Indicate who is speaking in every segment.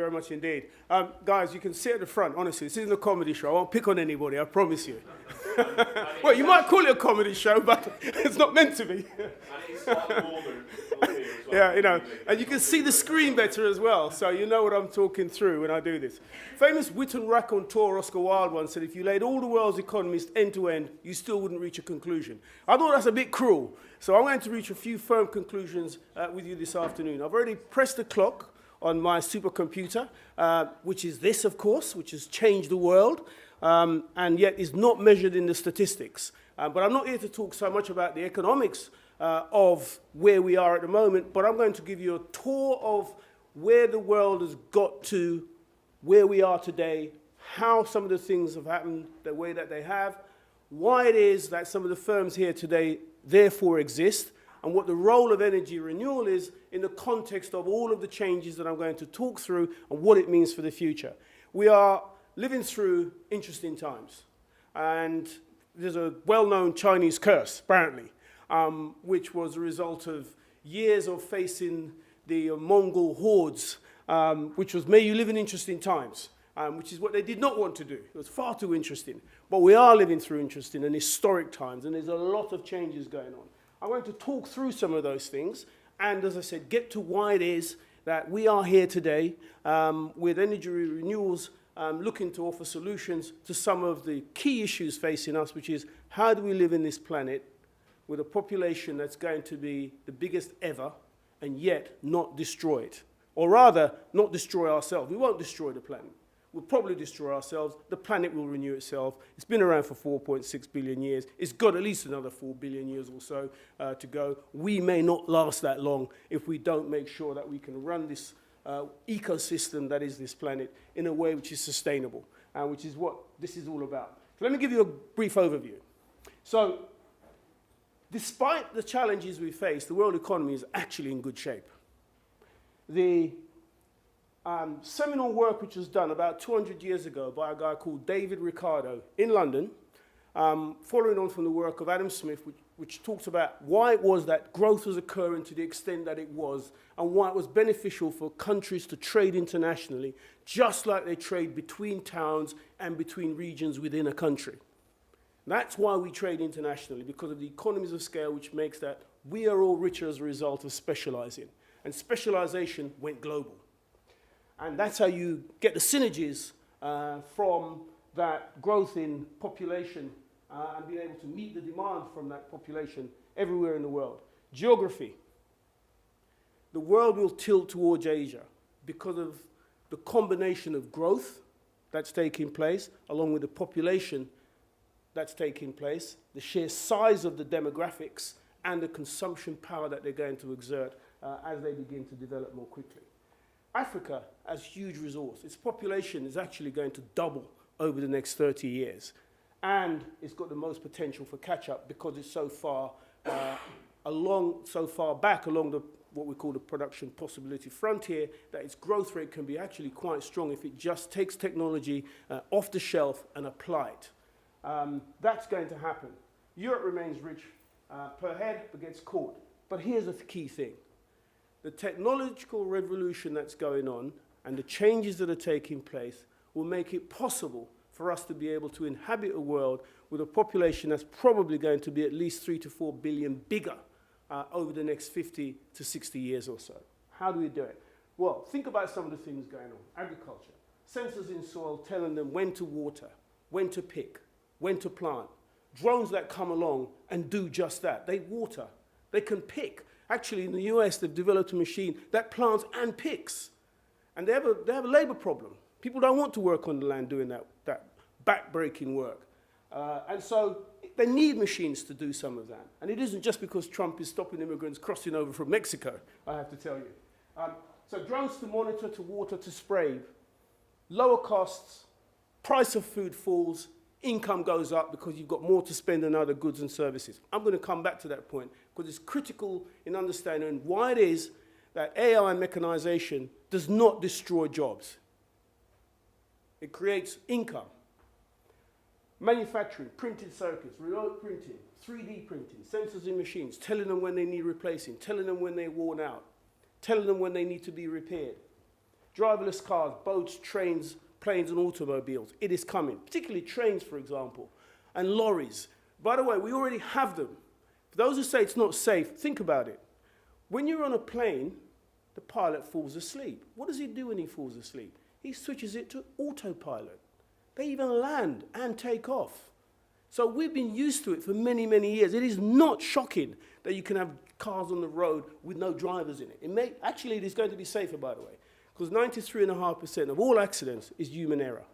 Speaker 1: very much indeed. Guys, you can sit at the front, honestly. This isn't a comedy show. I won't pick on anybody, I promise you. Well, you might call it a comedy show, but it's not meant to be. Yeah, you know, and you can see the screen better as well, so you know what I'm talking through when I do this. Famous wit and raconteur Oscar Wilde once said, if you laid all the world's economies end to end, you still wouldn't reach a conclusion. I thought that's a bit cruel, so I'm going to reach a few firm conclusions with you this afternoon. I've already pressed the clock on my supercomputer, which is this, of course, which has changed the world, and yet is not measured in the statistics. But I'm not here to talk so much about the economics of where we are at the moment, but I'm going to give you a tour of where the world has got to, where we are today, how some of the things have happened the way that they have, why it is that some of the firms here today therefore exist, and what the role of energy renewal is in the context of all of the changes that I'm going to talk through and what it means for the future. We are living through interesting times, and there's a well-known Chinese curse, apparently, which was a result of years of facing the Mongol hordes, which was, may you live in interesting times, which is what they did not want to do. It was far too interesting. But we are living through interesting and historic times, and there's a lot of changes going on. I'm going to talk through some of those things, and as I said, get to why it is that we are here today with energy renewals looking to offer solutions to some of the key issues facing us, which is how do we live in this planet with a population that's going to be the biggest ever and yet not destroy it. Or rather, not destroy ourselves. We won't destroy the planet. We'll probably destroy ourselves. The planet will renew itself. It's been around for 4.6 billion years. It's got at least another 4 billion years or so to go. We may not last that long if we don't make sure that we can run this ecosystem that is this planet in a way which is sustainable, which is what this is all about. So let me give you a brief overview. So, despite the challenges we face, the world economy is actually in good shape. The seminal work which was done about 200 years ago by a guy called David Ricardo in London, following on from the work of Adam Smith, which talks about why it was that growth was occurring to the extent that it was, and why it was beneficial for countries to trade internationally, just like they trade between towns and between regions within a country. That's why we trade internationally, because of the economies of scale, which makes that we are all richer as a result of specializing. And specialization went global. And that's how you get the synergies from that growth in population and being able to meet the demand from that population everywhere in the world. Geography. The world will tilt towards Asia because of the combination of growth that's taking place, along with the population that's taking place, the sheer size of the demographics, and the consumption power that they're going to exert as they begin to develop more quickly. Africa has huge resource. Its population is actually going to double over the next 30 years. And it's got the most potential for catch-up because it's so far back along the, what we call the production possibility frontier, that its growth rate can be actually quite strong if it just takes technology off the shelf and apply it. That's going to happen. Europe remains rich per head, but gets caught. But here's the key thing. The technological revolution that's going on and the changes that are taking place will make it possible for us to be able to inhabit a world with a population that's probably going to be at least 3 to 4 billion bigger over the next 50 to 60 years or so. How do we do it? Well, think about some of the things going on. Agriculture. Sensors in soil telling them when to water, when to pick, when to plant. Drones that come along and do just that. They water. They can pick. Actually, in the US, they've developed a machine that plants and picks. And they have a labor problem. People don't want to work on the land doing that back-breaking work. And so they need machines to do some of that. And it isn't just because Trump is stopping immigrants crossing over from Mexico, I have to tell you. So drones to monitor, to water, to spray. Lower costs, price of food falls, income goes up because you've got more to spend on other goods and services. I'm going to come back to that point because it's critical in understanding why it is that AI and mechanization does not destroy jobs. It creates income. Manufacturing, printed circuits, remote printing, 3D printing, sensors in machines, telling them when they need replacing, telling them when they're worn out, telling them when they need to be repaired. Driverless cars, boats, trains, planes and automobiles. It is coming, particularly trains, for example, and lorries. By the way, we already have them. For those who say it's not safe, think about it. When you're on a plane, the pilot falls asleep. What does he do when he falls asleep? He switches it to autopilot. They even land and take off. So we've been used to it for many, many years. It is not shocking that you can have cars on the road with no drivers in it. Actually, it is going to be safer, by the way, because 93.5% of all accidents is human error.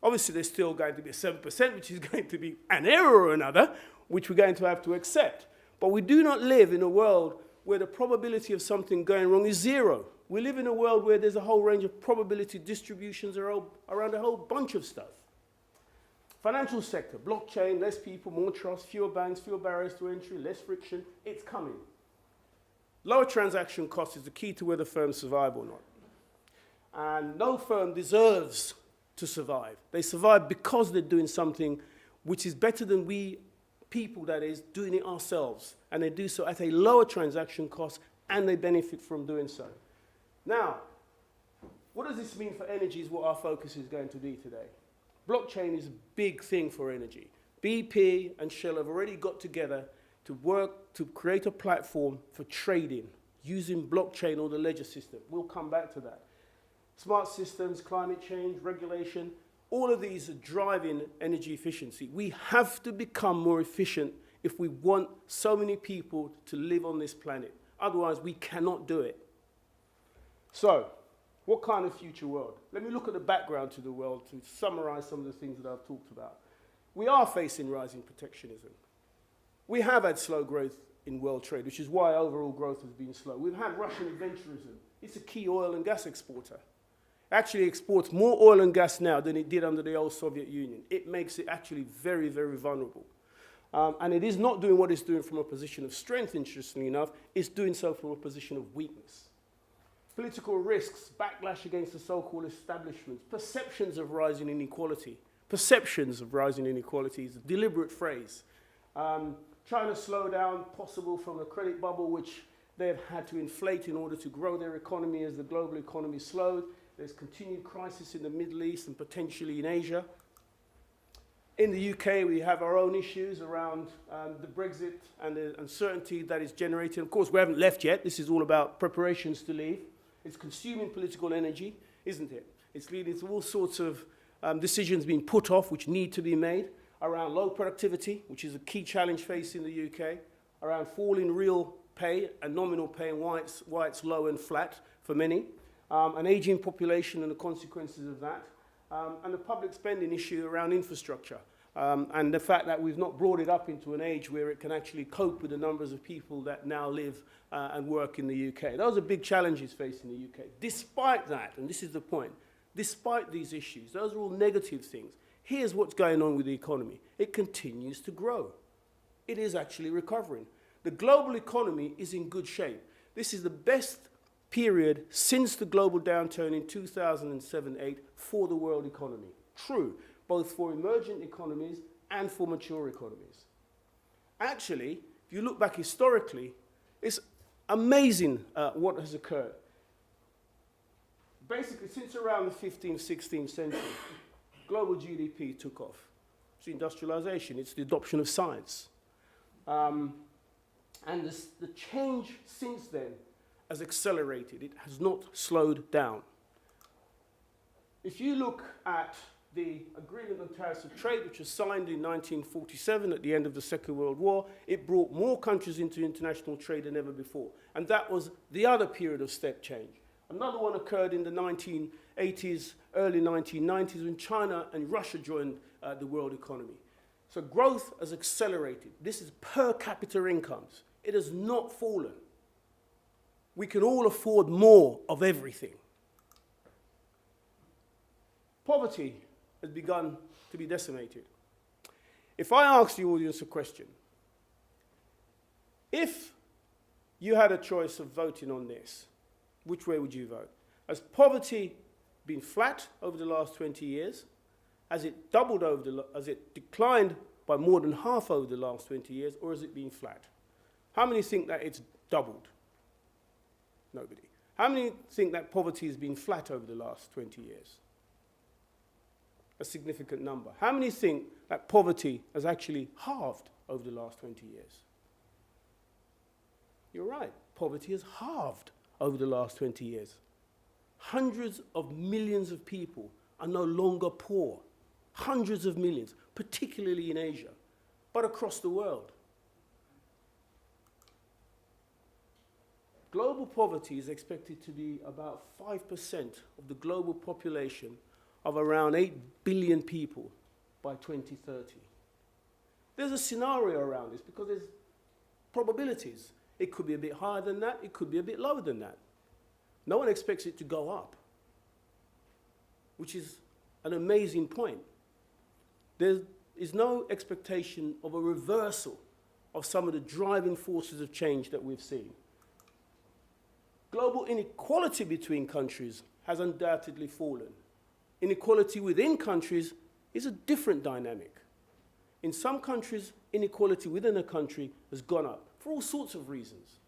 Speaker 1: Obviously, there's still going to be a 7%, which is going to be an error or another, which we're going to have to accept. But we do not live in a world where the probability of something going wrong is zero. We live in a world where there's a whole range of probability distributions around a whole bunch of stuff. Financial sector, blockchain, less people, more trust, fewer banks, fewer barriers to entry, less friction. It's coming. Lower transaction cost is the key to whether firms survive or not. And no firm deserves to survive. They survive because they're doing something which is better than we people, that is, doing it ourselves. And they do so at a lower transaction cost, and they benefit from doing so. Now, what does this mean for energy is what our focus is going to be today. Blockchain is a big thing for energy. BP and Shell have already got together to work to create a platform for trading using blockchain or the ledger system. We'll come back to that. Smart systems, climate change, regulation, all of these are driving energy efficiency. We have to become more efficient if we want so many people to live on this planet. Otherwise, we cannot do it. So, what kind of future world? Let me look at the background to the world to summarize some of the things that I've talked about. We are facing rising protectionism. We have had slow growth in world trade, which is why overall growth has been slow. We've had Russian adventurism. It's a key oil and gas exporter. Actually exports more oil and gas now than it did under the old Soviet Union. It makes it actually very, very vulnerable. And it is not doing what it's doing from a position of strength, interestingly enough. It's doing so from a position of weakness. Political risks, backlash against the so-called establishments, perceptions of rising inequality. Perceptions of rising inequality is a deliberate phrase. China slowdown, possible from the credit bubble, which they've had to inflate in order to grow their economy as the global economy slowed. There's continued crisis in the Middle East and potentially in Asia. In the UK, we have our own issues around the Brexit and the uncertainty that is generated. Of course, we haven't left yet. This is all about preparations to leave. It's consuming political energy, isn't it? It's leading to all sorts of decisions being put off, which need to be made, around low productivity, which is a key challenge facing the UK, around falling real pay and nominal pay and why it's low and flat for many, an aging population and the consequences of that, and the public spending issue around infrastructure, and the fact that we've not brought it up into an age where it can actually cope with the numbers of people that now live and work in the UK. Those are big challenges facing the UK. Despite that, and this is the point, despite these issues, those are all negative things. Here's what's going on with the economy. It continues to grow. It is actually recovering. The global economy is in good shape. This is the best period since the global downturn in 2007-8 for the world economy. True, both for emergent economies and for mature economies. Actually, if you look back historically, it's amazing what has occurred. Basically, since around the 15th, 16th century, global GDP took off. It's industrialization, it's the adoption of science. And the change since then has accelerated. It has not slowed down. If you look at the Agreement on Tariffs of Trade, which was signed in 1947 at the end of the Second World War, it brought more countries into international trade than ever before. And that was the other period of step change. Another one occurred in the 1980s, early 1990s, when China and Russia joined the world economy. So growth has accelerated. This is per capita incomes. It has not fallen. We can all afford more of everything. Poverty has begun to be decimated. If I ask the audience a question, if you had a choice of voting on this, which way would you vote? Has poverty been flat over the last 20 years? Has it doubled has it declined by more than half over the last 20 years, or has it been flat? How many think that it's doubled? Nobody. How many think that poverty has been flat over the last 20 years? A significant number. How many think that poverty has actually halved over the last 20 years? You're right. Poverty has halved over the last 20 years. Hundreds of millions of people are no longer poor. Hundreds of millions, particularly in Asia, but across the world. Global poverty is expected to be about 5% of the global population of around 8 billion people by 2030. There's a scenario around this because there's probabilities. It could be a bit higher than that, it could be a bit lower than that. No one expects it to go up, which is an amazing point. There is no expectation of a reversal of some of the driving forces of change that we've seen. Global inequality between countries has undoubtedly fallen. Inequality within countries is a different dynamic. In some countries, inequality within a country has gone up for all sorts of reasons.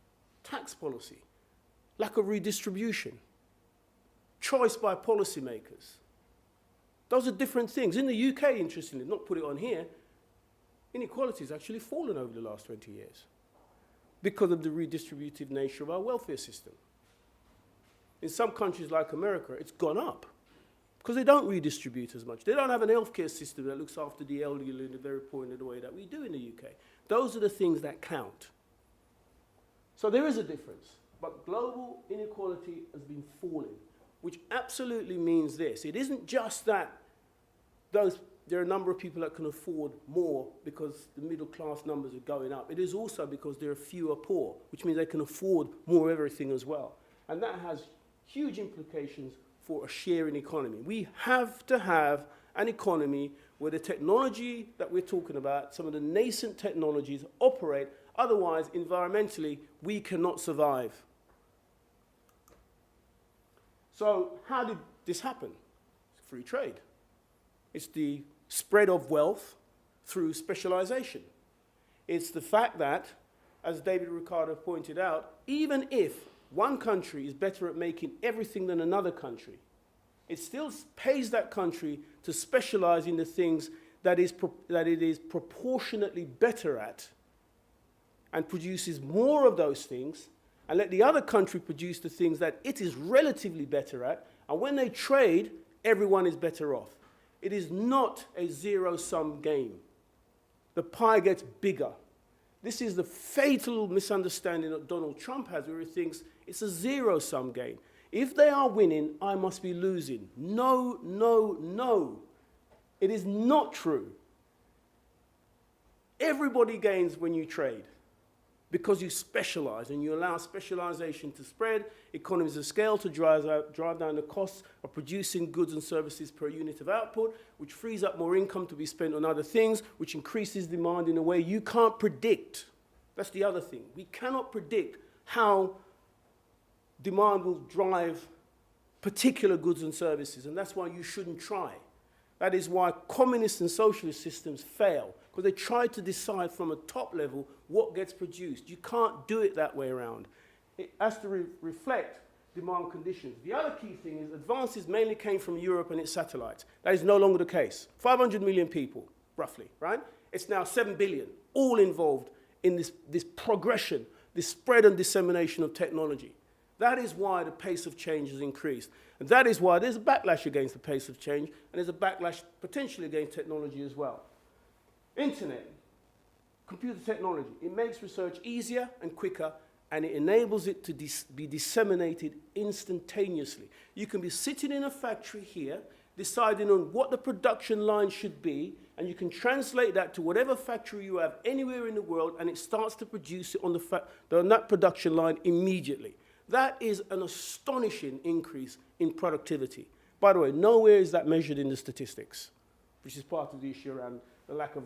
Speaker 1: Tax policy, lack of redistribution, choice by policymakers. Those are different things. In the UK, interestingly, not put it on here, inequality has actually fallen over the last 20 years because of the redistributive nature of our welfare system. In some countries like America, it's gone up because they don't redistribute as much. They don't have an healthcare system that looks after the elderly in a very poor in the way that we do in the UK. Those are the things that count. So there is a difference, but global inequality has been falling, which absolutely means this. It isn't just that there are a number of people that can afford more because the middle class numbers are going up. It is also because there are fewer poor, which means they can afford more of everything as well. And that has huge implications for a sharing economy. We have to have an economy where the technology that we're talking about, some of the nascent technologies, operate. Otherwise, environmentally, we cannot survive. So how did this happen? It's free trade. It's the spread of wealth through specialization. It's the fact that, as David Ricardo pointed out, even if one country is better at making everything than another country, it still pays that country to specialize in the things that it is proportionately better at and produces more of those things, and let the other country produce the things that it is relatively better at, and when they trade, everyone is better off. It is not a zero-sum game. The pie gets bigger. This is the fatal misunderstanding that Donald Trump has, where he thinks it's a zero-sum game. If they are winning, I must be losing. No, no, no. It is not true. Everybody gains when you trade because you specialize and you allow specialization to spread, economies of scale to drive down the costs of producing goods and services per unit of output, which frees up more income to be spent on other things, which increases demand in a way you can't predict. That's the other thing. We cannot predict how demand will drive particular goods and services, and that's why you shouldn't try. That is why communist and socialist systems fail, because they try to decide from a top level what gets produced. You can't do it that way around. It has to reflect demand conditions. The other key thing is advances mainly came from Europe and its satellites. That is no longer the case. 500 million people, roughly, right? It's now 7 billion, all involved in this progression, this spread and dissemination of technology. That is why the pace of change has increased. And that is why there's a backlash against the pace of change, and there's a backlash potentially against technology as well. Internet, computer technology, it makes research easier and quicker, and it enables it to be disseminated instantaneously. You can be sitting in a factory here, deciding on what the production line should be, and you can translate that to whatever factory you have anywhere in the world, and it starts to produce it on that production line immediately. That is an astonishing increase in productivity. By the way, nowhere is that measured in the statistics, which is part of the issue around the lack of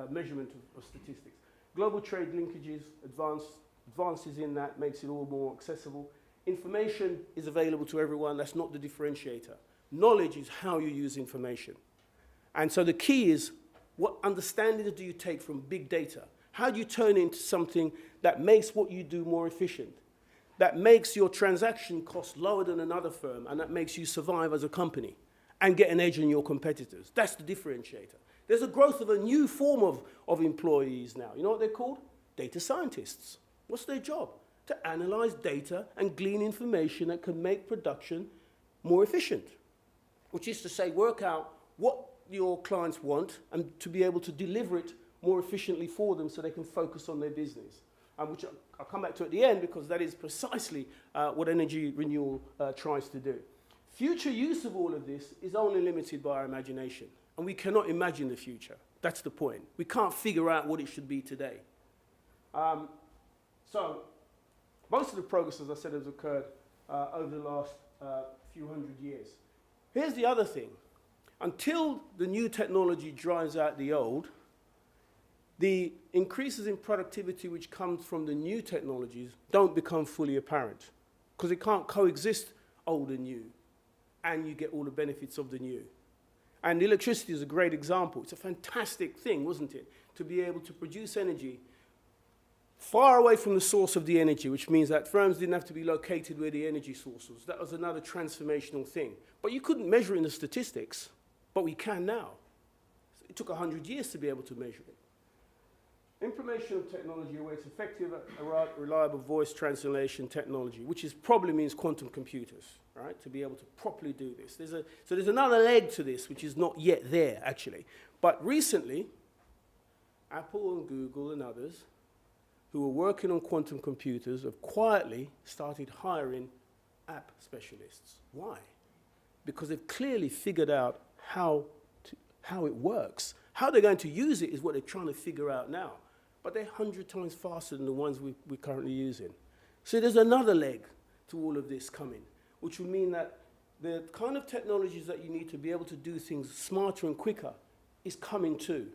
Speaker 1: measurement of statistics. Global trade linkages, advances in that makes it all more accessible. Information is available to everyone. That's not the differentiator. Knowledge is how you use information. And so the key is, what understanding do you take from big data? How do you turn it into something that makes what you do more efficient? that makes your transaction cost lower than another firm, and that makes you survive as a company and get an edge on your competitors. That's the differentiator. There's a growth of a new form of employees now. You know what they're called? Data scientists. What's their job? To analyze data and glean information that can make production more efficient, which is to say, work out what your clients want and to be able to deliver it more efficiently for them so they can focus on their business. Which I'll come back to at the end, because that is precisely what energy renewal tries to do. Future use of all of this is only limited by our imagination, and we cannot imagine the future. That's the point. We can't figure out what it should be today. So most of the progress, as I said, has occurred over the last few hundred years. Here's the other thing. Until the new technology drives out the old, the increases in productivity which comes from the new technologies don't become fully apparent, because it can't coexist old and new, and you get all the benefits of the new. And electricity is a great example. It's a fantastic thing, wasn't it, to be able to produce energy far away from the source of the energy, which means that firms didn't have to be located where the energy source was. That was another transformational thing. But you couldn't measure it in the statistics, but we can now. It took 100 years to be able to measure it. Information technology awaits effective, reliable voice translation technology, which probably means quantum computers, right, to be able to properly do this. So there's another leg to this, which is not yet there, actually. But recently, Apple and Google and others who are working on quantum computers have quietly started hiring app specialists. Why? Because they've clearly figured out how it works. How they're going to use it is what they're trying to figure out now. But they're 100 times faster than the ones we're currently using. So there's another leg to all of this coming, which will mean that the kind of technologies that you need to be able to do things smarter and quicker is coming too.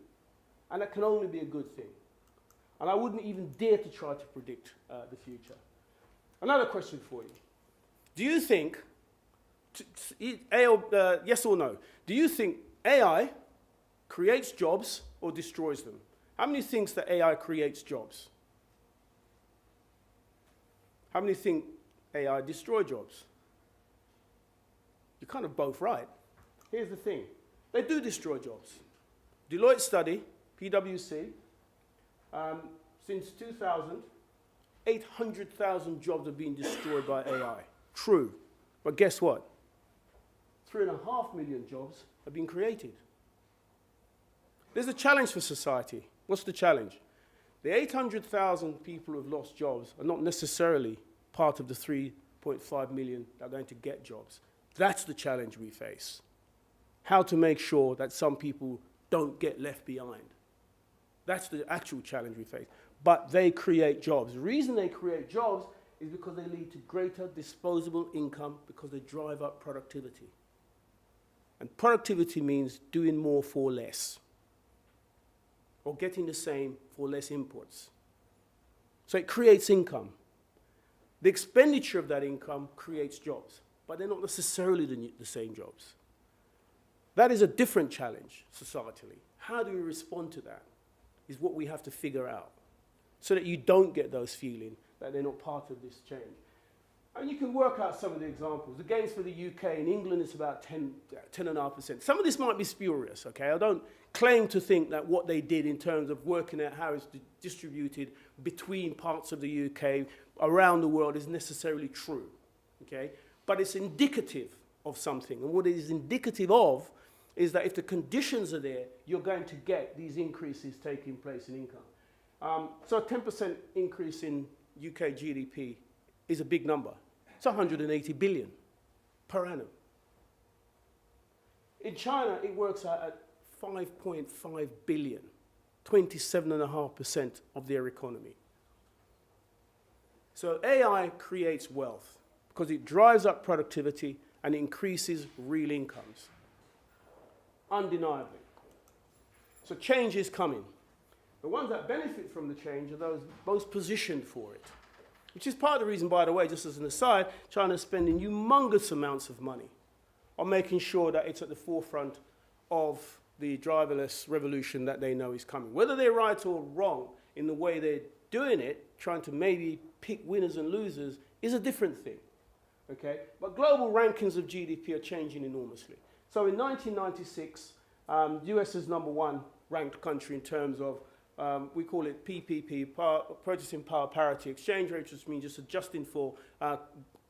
Speaker 1: And that can only be a good thing. And I wouldn't even dare to try to predict the future. Another question for you. Do you think, yes or no, do you think AI creates jobs or destroys them? How many thinks that AI creates jobs? How many think AI destroys jobs? You're kind of both right. Here's the thing. They do destroy jobs. Lloyds study, PwC, since 2000, 800,000 jobs have been destroyed by AI. True. But guess what? 3.5 million jobs have been created. There's a challenge for society. What's the challenge? The 800,000 people who have lost jobs are not necessarily part of the 3.5 million that are going to get jobs. That's the challenge we face. How to make sure that some people don't get left behind. That's the actual challenge we face. But they create jobs. The reason they create jobs is because they lead to greater disposable income, because they drive up productivity. And productivity means doing more for less, or getting the same for less inputs. So it creates income. The expenditure of that income creates jobs, but they're not necessarily the same jobs. That is a different challenge societally. How do we respond to that is what we have to figure out, so that you don't get those feelings that they're not part of this change. And you can work out some of the examples. The gains for the UK, in England, it's about 10.5%. Some of this might be spurious, okay? I don't claim to think that what they did in terms of working out how it's distributed between parts of the UK around the world is necessarily true, okay? But it's indicative of something. And what it is indicative of is that if the conditions are there, you're going to get these increases taking place in income. So a 10% increase in UK GDP is a big number. It's 180 billion per annum. In China, it works out at 5.5 billion, 27.5% of their economy. So AI creates wealth because it drives up productivity and increases real incomes. Undeniably. So change is coming. The ones that benefit from the change are those most positioned for it, which is part of the reason, by the way, just as an aside, China is spending humongous amounts of money on making sure that it's at the forefront of the driverless revolution that they know is coming. Whether they're right or wrong in the way they're doing it, trying to maybe pick winners and losers, is a different thing. Okay? But global rankings of GDP are changing enormously. So in 1996, US is number one ranked country in terms of, we call it PPP, purchasing power parity exchange rate, which means just adjusting for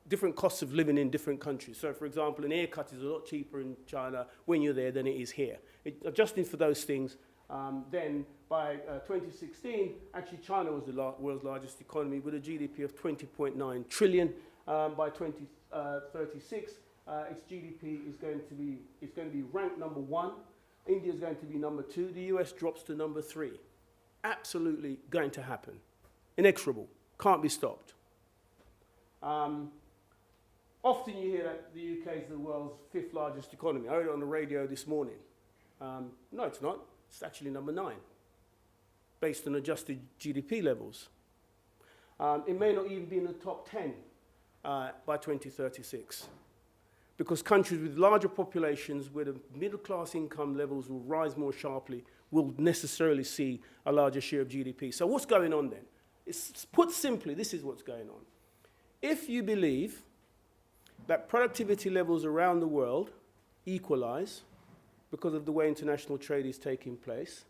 Speaker 1: different costs of living in different countries. So for example, an haircut is a lot cheaper in China when you're there than it is here. Adjusting for those things, then by 2016, actually China was the world's largest economy with a GDP of 20.9 trillion. By 2036, its GDP is going to be ranked number one. India is going to be number two. The US drops to number three. Absolutely going to happen. Inexorable. Can't be stopped. Often you hear that the UK is the world's fifth largest economy. I heard it on the radio this morning. No, it's not. It's actually number 9, based on adjusted GDP levels. It may not even be in the top 10 by 2036, because countries with larger populations, where the middle class income levels will rise more sharply, will necessarily see a larger share of GDP. So what's going on then? It's put simply, this is what's going on. If you believe that productivity levels around the world equalize because of the way international trade is taking place,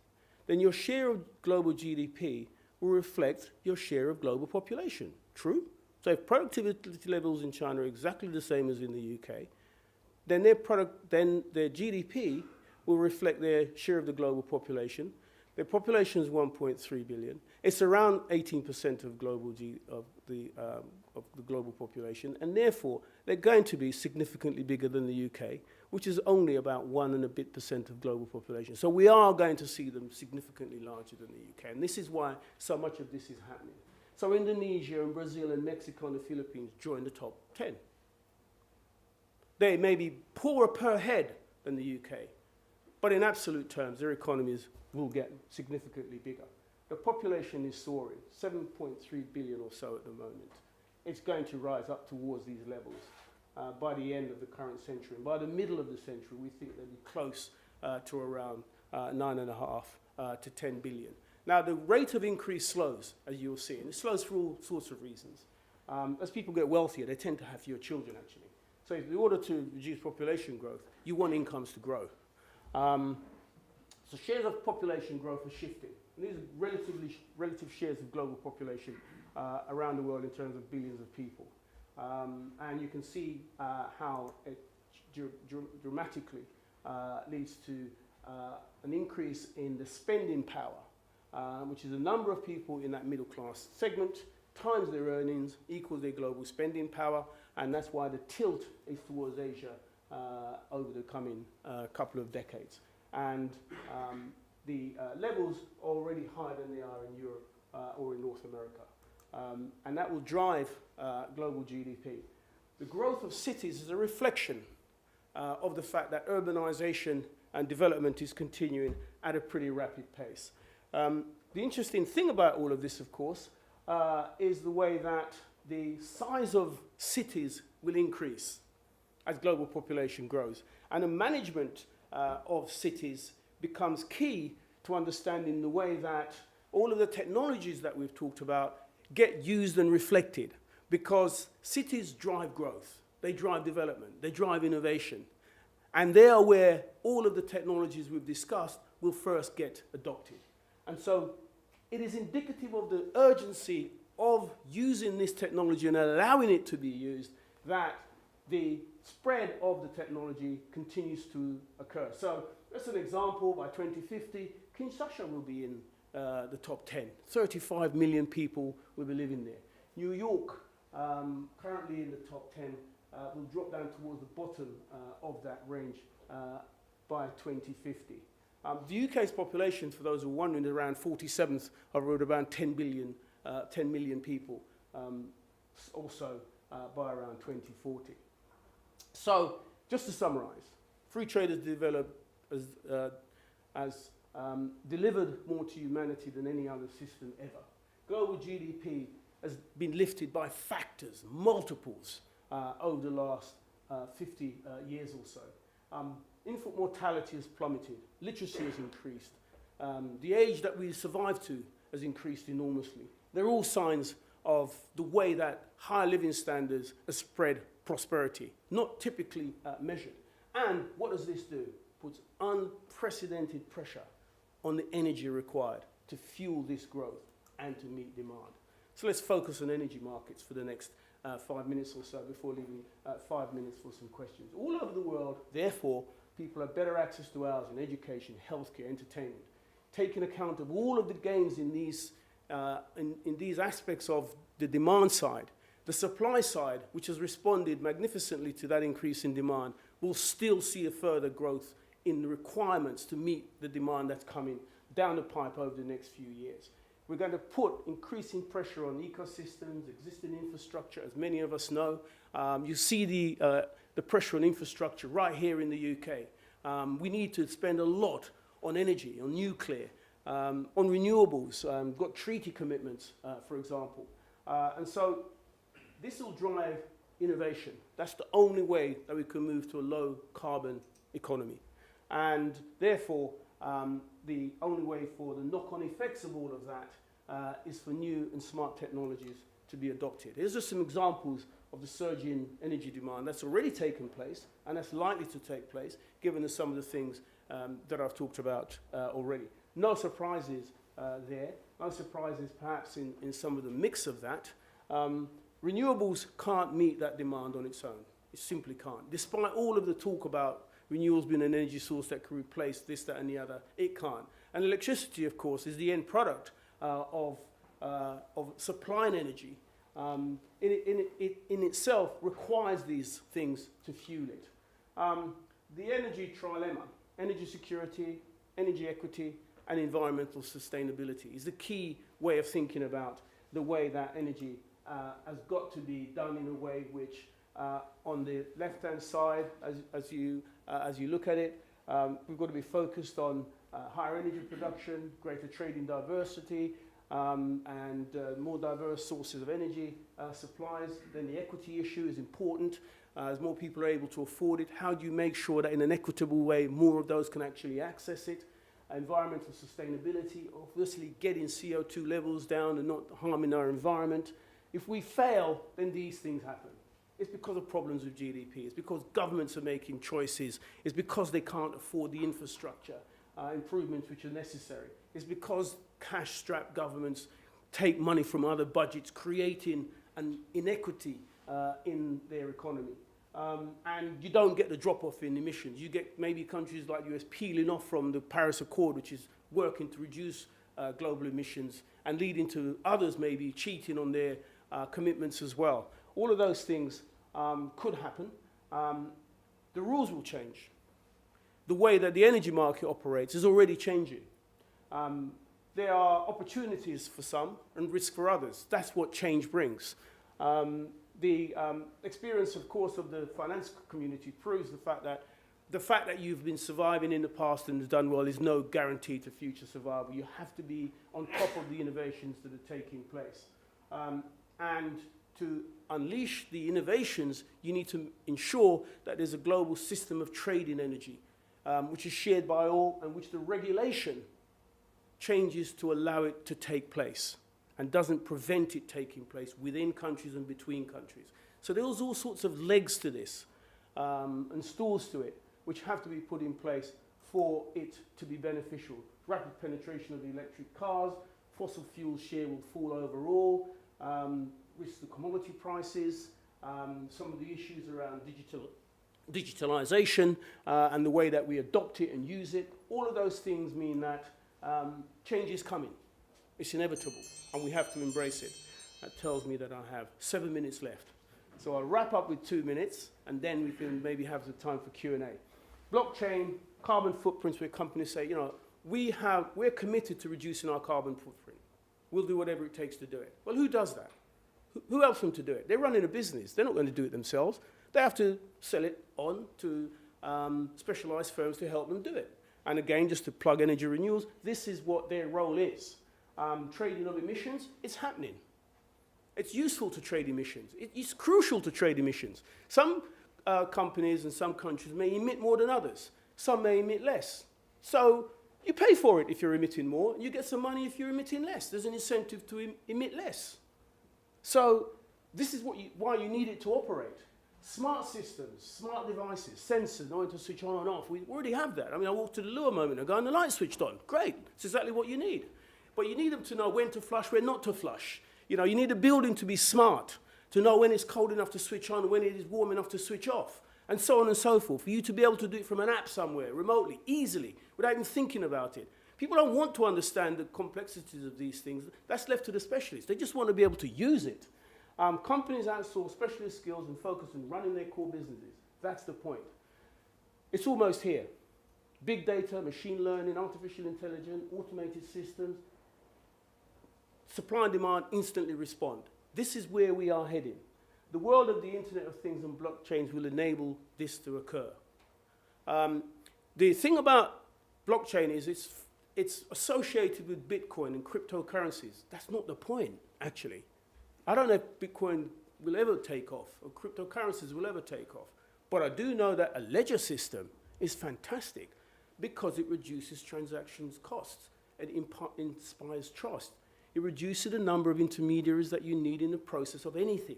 Speaker 1: then your share of global GDP will reflect your share of global population. True? So if productivity levels in China are exactly the same as in the UK, then their GDP will reflect their share of the global population. Their population is 1.3 billion. It's around 18% of the global population, and therefore they're going to be significantly bigger than the UK, which is only about 1 and a bit % of global population. So we are going to see them significantly larger than the UK, and this is why so much of this is happening. So Indonesia and Brazil and Mexico and the Philippines join the top 10. They may be poorer per head than the UK, but in absolute terms, their economies will get significantly bigger. The population is soaring, 7.3 billion or so at the moment. It's going to rise up towards these levels by the end of the current century. And by the middle of the century, we think they'll be close to around 9.5 to 10 billion. Now, the rate of increase slows, as you'll see, and it slows for all sorts of reasons. As people get wealthier, they tend to have fewer children, actually. So in order to reduce population growth, you want incomes to grow. So shares of population growth are shifting. And these are relative shares of global population around the world in terms of billions of people. And you can see how it dramatically leads to an increase in the spending power, which is the number of people in that middle class segment times their earnings equals their global spending power, and that's why the tilt is towards Asia over the coming couple of decades. And the levels are already higher than they are in Europe or in North America. And that will drive global GDP. The growth of cities is a reflection of the fact that urbanization and development is continuing at a pretty rapid pace. The interesting thing about all of this, of course, is the way that the size of cities will increase as global population grows. And the management of cities becomes key to understanding the way that all of the technologies that we've talked about get used and reflected, because cities drive growth, they drive development, they drive innovation, and they are where all of the technologies we've discussed will first get adopted. And so it is indicative of the urgency of using this technology and allowing it to be used that the spread of the technology continues to occur. So as an example, by 2050, Kinshasa will be in the top 10. 35 million people will be living there. New York, currently in the top 10, will drop down towards the bottom of that range by 2050. The UK's population, for those who are wondering, is around 47th of around 10 million people, also by around 2040. So, just to summarize, free trade has delivered more to humanity than any other system ever. Global GDP has been lifted by factors, multiples, over the last 50 years or so. Infant mortality has plummeted, literacy has increased, the age that we survive to has increased enormously. They're all signs of the way that higher living standards spread prosperity, not typically measured. And what does this do? Puts unprecedented pressure on the energy required to fuel this growth and to meet demand. So let's focus on energy markets for the next 5 minutes or so before leaving 5 minutes for some questions. All over the world, therefore, people have better access to housing, education, healthcare, entertainment, taking account of all of the gains in these aspects of the demand side. The supply side, which has responded magnificently to that increase in demand, will still see a further growth in the requirements to meet the demand that's coming down the pipe over the next few years. We're going to put increasing pressure on ecosystems, existing infrastructure, as many of us know. You see the pressure on infrastructure right here in the UK. We need to spend a lot on energy, on nuclear, on renewables. Got treaty commitments, for example. And so this will drive innovation. That's the only way that we can move to a low carbon economy. And therefore, the only way for the knock-on effects of all of that is for new and smart technologies to be adopted. Here's just some examples of the surge in energy demand that's already taken place and that's likely to take place, given some of the things that I've talked about already. No surprises there. No surprises perhaps in some of the mix of that. Renewables can't meet that demand on its own. It simply can't. Despite all of the talk about renewables being an energy source that could replace this, that, and the other, it can't. And electricity, of course, is the end product of supplying energy. In itself requires these things to fuel it. The energy trilemma, energy security, energy equity, and environmental sustainability is the key way of thinking about the way that energy has got to be done in a way which, on the left-hand side, as you look at it, we've got to be focused on higher energy production, greater trading diversity, and more diverse sources of energy supplies. Then the equity issue is important. As more people are able to afford it, how do you make sure that in an equitable way more of those can actually access it? Environmental sustainability, obviously getting CO2 levels down and not harming our environment. If we fail, then these things happen. It's because of problems with GDP. It's because governments are making choices. It's because they can't afford the infrastructure improvements which are necessary. It's because cash-strapped governments take money from other budgets, creating an inequity in their economy. And you don't get the drop-off in emissions. You get maybe countries like the US peeling off from the Paris Accord, which is working to reduce global emissions, and leading to others maybe cheating on their commitments as well. All of those things could happen. The rules will change. The way that the energy market operates is already changing. There are opportunities for some and risk for others. That's what change brings. The experience, of course, of the finance community proves the fact that you've been surviving in the past and done well is no guarantee to future survival. You have to be on top of the innovations that are taking place. And to unleash the innovations, you need to ensure that there's a global system of trade in energy, which is shared by all and which the regulation changes to allow it to take place and doesn't prevent it taking place within countries and between countries. So there's all sorts of legs to this and stools to it, which have to be put in place for it to be beneficial. Rapid penetration of the electric cars, fossil fuel share will fall overall, risk to commodity prices, some of the issues around digitalization and the way that we adopt it and use it. All of those things mean that change is coming. It's inevitable, and we have to embrace it. That tells me that I have 7 minutes left. So I'll wrap up with 2 minutes, and then we can maybe have the time for Q&A. Blockchain, carbon footprints, where companies say, you know, we're committed to reducing our carbon footprint. We'll do whatever it takes to do it. Well, who does that? Who helps them to do it? They're running a business. They're not going to do it themselves. They have to sell it on to specialized firms to help them do it. And again, just to plug energy renewals, this is what their role is. Trading of emissions, it's happening. It's useful to trade emissions. It's crucial to trade emissions. Some companies and some countries may emit more than others. Some may emit less. So you pay for it if you're emitting more, and you get some money if you're emitting less. There's an incentive to emit less. So this is why you need it to operate. Smart systems, smart devices, sensors, knowing to switch on and off. We already have that. I mean, I walked to the loo a moment ago and the light switched on. Great. It's exactly what you need. But you need them to know when to flush, when not to flush. You know, you need a building to be smart, to know when it's cold enough to switch on and when it is warm enough to switch off, and so on and so forth. For you to be able to do it from an app somewhere, remotely, easily, without even thinking about it. People don't want to understand the complexities of these things. That's left to the specialists. They just want to be able to use it. Companies outsource specialist skills and focus on running their core businesses. That's the point. It's almost here. Big data, machine learning, artificial intelligence, automated systems, supply and demand instantly respond. This is where we are heading. The world of the Internet of Things and blockchains will enable this to occur. The thing about blockchain is it's associated with Bitcoin and cryptocurrencies. That's not the point, actually. I don't know if Bitcoin will ever take off or cryptocurrencies will ever take off. But I do know that a ledger system is fantastic because it reduces transactions costs and inspires trust. It reduces the number of intermediaries that you need in the process of anything,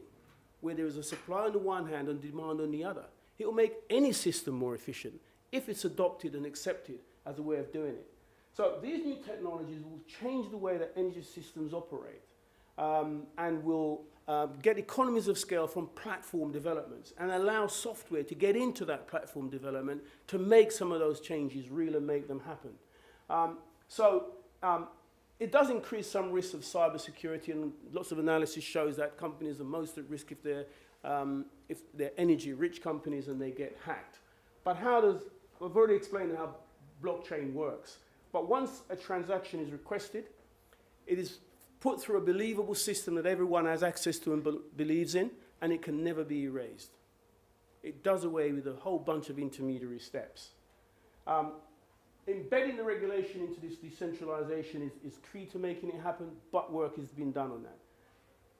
Speaker 1: where there is a supply on the one hand and demand on the other. It will make any system more efficient if it's adopted and accepted as a way of doing it. So these new technologies will change the way that energy systems operate. And will get economies of scale from platform developments and allow software to get into that platform development to make some of those changes real and make them happen. It does increase some risks of cybersecurity, and lots of analysis shows that companies are most at risk if they're energy-rich companies and they get hacked. But I've already explained how blockchain works. But once a transaction is requested, it is put through a believable system that everyone has access to and believes in, and it can never be erased. It does away with a whole bunch of intermediary steps. Embedding the regulation into this decentralization is key to making it happen, but work has been done on that.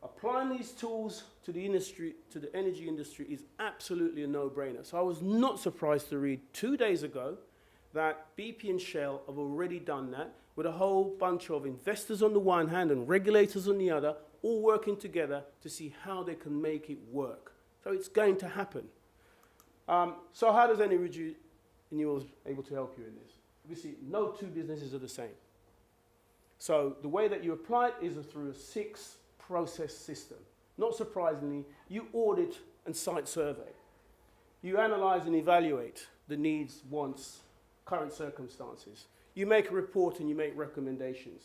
Speaker 1: Applying these tools to the industry, to the energy industry, is absolutely a no-brainer. So I was not surprised to read 2 days ago that BP and Shell have already done that, with a whole bunch of investors on the one hand and regulators on the other, all working together to see how they can make it work. So it's going to happen. So how does Energy Renewals able to help you in this? Obviously, no two businesses are the same. So the way that you apply it is through a 6-process system. Not surprisingly, you audit and site survey. You analyze and evaluate the needs, wants, current circumstances. You make a report and you make recommendations.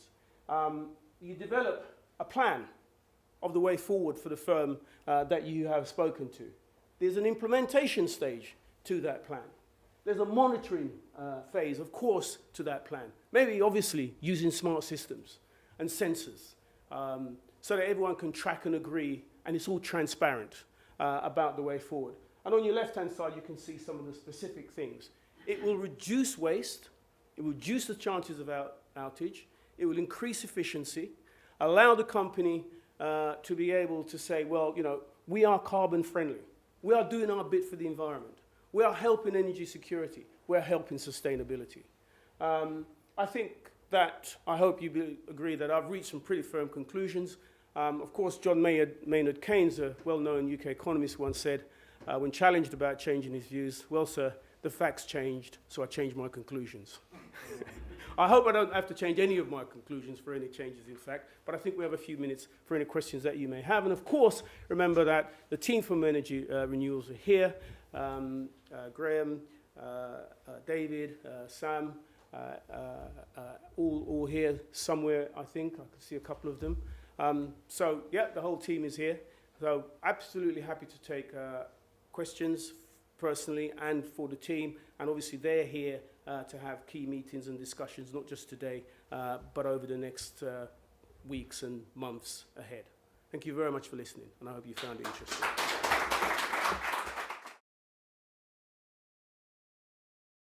Speaker 1: You develop a plan of the way forward for the firm that you have spoken to. There's an implementation stage to that plan. There's a monitoring phase, of course, to that plan. Maybe, obviously, using smart systems and sensors so that everyone can track and agree, and it's all transparent about the way forward. And on your left-hand side, you can see some of the specific things. It will reduce waste. It will reduce the chances of outage. It will increase efficiency, allow the company to be able to say, well, you know, we are carbon friendly. We are doing our bit for the environment. We are helping energy security. We are helping sustainability. I think that, I hope you agree that I've reached some pretty firm conclusions. Of course, John Maynard Keynes, a well-known UK economist, once said, when challenged about changing his views, well, sir, the facts changed, so I changed my conclusions. I hope I don't have to change any of my conclusions for any changes in fact, but I think we have a few minutes for any questions that you may have. And of course, remember that the team from Energy Renewals are here. Graham, David, Sam, all here somewhere, I think. I can see a couple of them. So, yeah, the whole team is here. So, absolutely happy to take questions personally and for the team. And obviously, they're here to have key meetings and discussions, not just today, but over the next weeks and months ahead. Thank you very much for listening, and I hope you found it interesting.